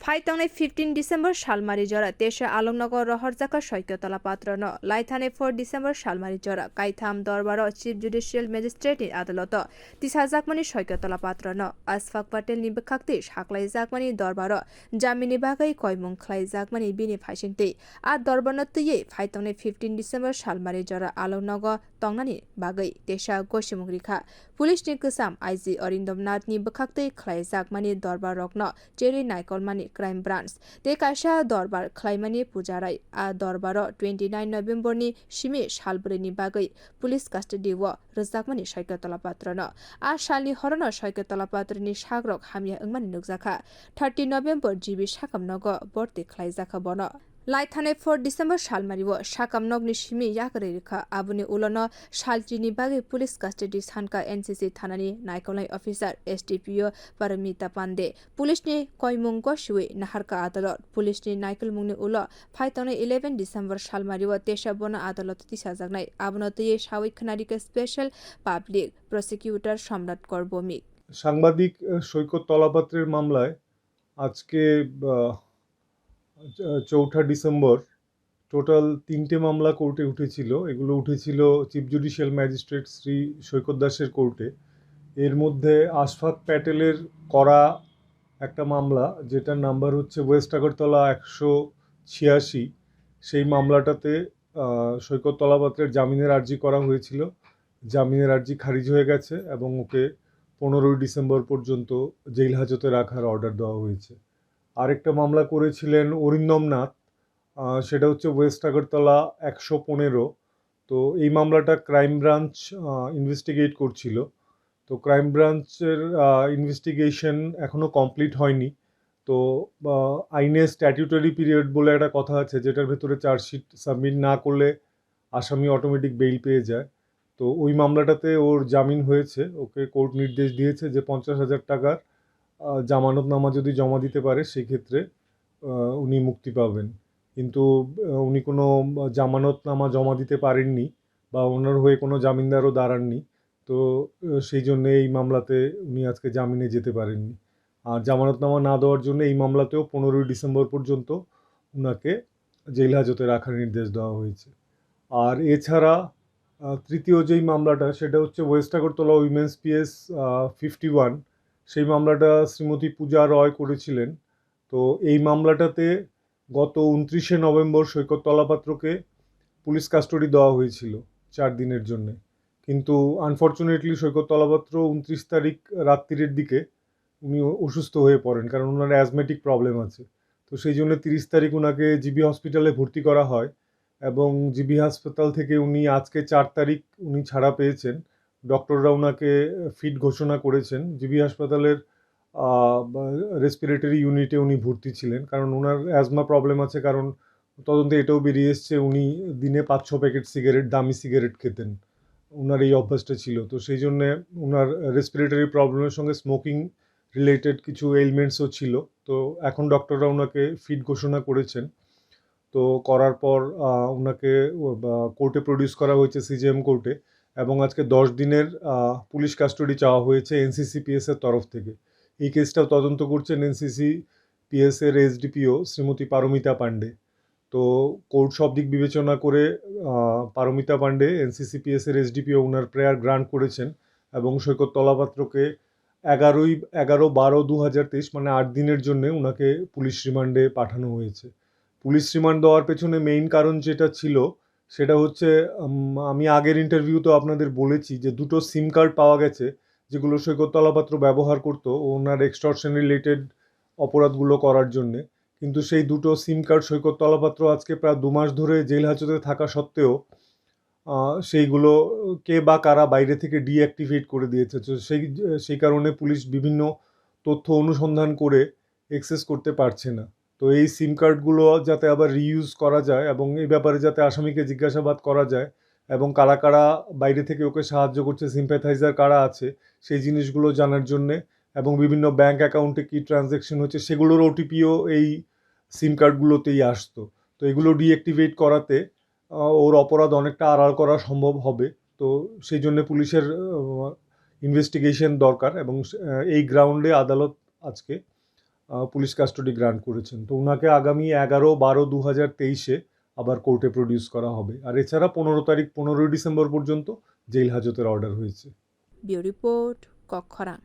phai tangnai 15 December salmari jora Teisa alomnagar rohorjakha Saikat Talapatra no laithane 4 December salmari jora kaitham dorbaro Chief Judicial Magistrate ni adaloto Teisa jakmani Saikat Talapatra no Asfaq Patel ni bekhakti saklai jakmani dorbaro jamini bagai koimung khwlai jakmani bini phaisingti a dorbarno tuye phai tangnai 15 December salmari jora alomnagar tongnani bagai Teisa gosi rikha Police ni kusam IG Orindamnath ni bekhakti khwlai jakmani dorbar rokno Cherry naikol mani crime branch te kaisa dorbar khwlaimani pujarai a dorbaro 29 November ni simi salburi ni bagai police custody wo rwkhe Saikat Talapatra no a salni horono Saikat Talapatra ni sagrok hamya wngmani nukjakha 30 November GB.sakham nogo bhorty khwlaijakha bono laithane 4 December salmari wo sakham nogni simi yakarwi rikha abuni ulono saltini bagi police custody sanka NCC thanani naikol officer SDPO paramita pande police ni koimung gosui naharka adalot police ni naikol mungni ulo phai tangnai 11 December salmari wo Teisa bono adalot tisajaknai abono tuye sawi khanarika special public prosecutor Samrat Bhowmik সাংবাদিক সৈকত তলাপাত্রের মামলায় আজকে 4 December total 3টে মামলা কোর্টে উঠেছিল। এগুলো উঠেছিল chief judicial magistrate Shri সৈকত দাসের কোর্টে। এর মধ্যে আশফাক প্যাটেলের করা একটা মামলা, যেটার নাম্বার হচ্ছে ওয়েস্ট আগরতলা 186, সেই মামলাটাতে সৈকত তলাপাত্রের জামিনের আর্জি করা হয়েছিল। জামিনের আর্জি খারিজ হয়ে গেছে এবং ওকে 15 ডিসেম্বর পর্যন্ত জেল হাজতে রাখার অর্ডার দেওয়া হয়েছে। আরেকটা মামলা করেছিলেন অরিন্দমনাথ, সেটা হচ্ছে ওয়েস্ট আগরতলা 115। তো এই মামলাটা ক্রাইম ব্রাঞ্চ ইনভেস্টিগেট করছিল। তো ক্রাইম ব্রাঞ্চের ইনভেস্টিগেশন এখনও কমপ্লিট হয়নি। তো আইনে স্ট্যাটিউটারি পিরিয়ড বলে একটা কথা আছে, যেটার ভেতরে চার্জশিট সাবমিট না করলে আসামি অটোমেটিক বেইল পেয়ে যায়। তো ওই মামলাটাতে ওর জামিন হয়েছে। ওকে কোর্ট নির্দেশ দিয়েছে যে 50,000 টাকার জামানতনামা যদি জমা দিতে পারে সেক্ষেত্রে উনি মুক্তি পাবেন। কিন্তু উনি কোনো জামানতনামা জমা দিতে পারেননি বা ওনার হয়ে কোনো জামিনদারও দাঁড়াননি। তো সেই জন্যে এই মামলাতে উনি আজকে জামিনে যেতে পারেননি। আর জামানতনামা না দেওয়ার জন্য এই মামলাতেও 15 ডিসেম্বর পর্যন্ত ওনাকে জেল হাজতে রাখার নির্দেশ দেওয়া হয়েছে। আর এছাড়া তৃতীয় যেই মামলাটা, সেটা হচ্ছে ওয়েস্ট আগরতলা উইমেন্স পিএস 51। সেই মামলাটা শ্রীমতী পূজা রয় করেছিলেন। তো এই মামলাটাতে গত 29 নভেম্বর সৈকত তলাপাত্রকে পুলিশ কাস্টডি দেওয়া হয়েছিল 4 দিনের জন্য। কিন্তু আনফর্চুনেটলি সৈকত তলাপাত্র 29 তারিখ রাত্রির দিকে উনি অসুস্থ হয়ে পড়েন, কারণ ওনার অ্যাজমেটিক প্রবলেম আছে। তো সেই জন্য 30 তারিখ ওনাকে জিবি হসপিটালে ভর্তি করা হয় এবং জিবি হাসপাতাল থেকে উনি আজকে 4 তারিখ উনি ছাড়া পেয়েছেন। ডক্টররা ওনাকে ফিট ঘোষণা করেছেন। জিবি হাসপাতালের রেসপিরেটরি ইউনিটে উনি ভর্তি ছিলেন, কারণ ওনার অ্যাজমা প্রবলেম আছে। কারণ তদন্তে এটাও বেরিয়ে এসছে উনি দিনে 5-6 প্যাকেট সিগারেট, দামি সিগারেট খেতেন, ওনার এই অভ্যাসটা ছিল। তো সেই জন্যে ওনার রেসপিরেটরি প্রবলেমের সঙ্গে স্মোকিং রিলেটেড কিছু এলিমেন্টসও ছিল। তো এখন ডক্টররা ওনাকে ফিট ঘোষণা করেছেন। তো করার পর ওনাকে কোর্টে প্রডিউস করা হয়েছে সিজিএম কোর্টে এবং আজকে 10 দিনের পুলিশ কাস্টডি চাওয়া হয়েছে এনসিসিপিএসের তরফ থেকে। এই কেসটাও তদন্ত করছেন এনসিসিপিএসের এসডিপিও শ্রীমতী পারমিতা পাণ্ডে। তো কোর্ট সব দিক বিবেচনা করে পারমিতা পাণ্ডে এনসিসিপিএসের এসডিপিও ওনার প্রেয়ার গ্রান্ট করেছেন এবং সৈকত তলাপাত্রকে 11/12/2023 মানে 8 দিনের জন্য ওনাকে পুলিশ রিমান্ডে পাঠানো হয়েছে। পুলিশ রিমান্ড দেওয়ার পেছনে মেইন কারণ যেটা ছিল সেটা হচ্ছে, আমি আগের ইন্টারভিউতে আপনাদের বলেছি যে 2টো সিম কার্ড পাওয়া গেছে যেগুলো সৈকত তলাপাত্র ব্যবহার করতো ওনার এক্সটর্শন রিলেটেড অপরাধগুলো করার জন্যে। কিন্তু সেই 2টো সিম কার্ড সৈকত তলাপাত্র আজকে প্রায় 2 মাস ধরে জেল হাজতে থাকা সত্ত্বেও সেইগুলো কে বা কারা বাইরে থেকে ডিঅ্যাক্টিভেট করে দিয়েছে। তো সেই কারণে পুলিশ বিভিন্ন তথ্য অনুসন্ধান করে অ্যাক্সেস করতে পারছে না। তো এই সিম কার্ডগুলো যাতে আবার রিইউজ করা যায় এবং এই ব্যাপারে যাতে আসামিকে জিজ্ঞাসাবাদ করা যায় এবং কারা কারা বাইরে থেকে ওকে সাহায্য করছে, সিম্প্যাথাইজার কারা আছে, সেই জিনিসগুলো জানার জন্যে এবং বিভিন্ন ব্যাঙ্ক অ্যাকাউন্টে কী ট্রানজ্যাকশন হচ্ছে সেগুলোর ওটিপিও এই সিম কার্ডগুলোতেই আসতো। তো এগুলো ডিঅ্যাক্টিভেট করাতে ওর অপরাধ অনেকটা আড়াল করা সম্ভব হবে। তো সেই জন্য পুলিশের ইনভেস্টিগেশন দরকার এবং এই গ্রাউন্ডে আদালত আজকে পুলিশ কাস্টডি গ্রান্ট করেছেন। তো ওনাকে আগামী 11/12/2023 আবার কোর্টে প্রডিউস করা হবে। আর এছাড়া 15 ডিসেম্বর পর্যন্ত জেল হাজতের অর্ডার হয়েছে। Bureau report কক্ষরাং।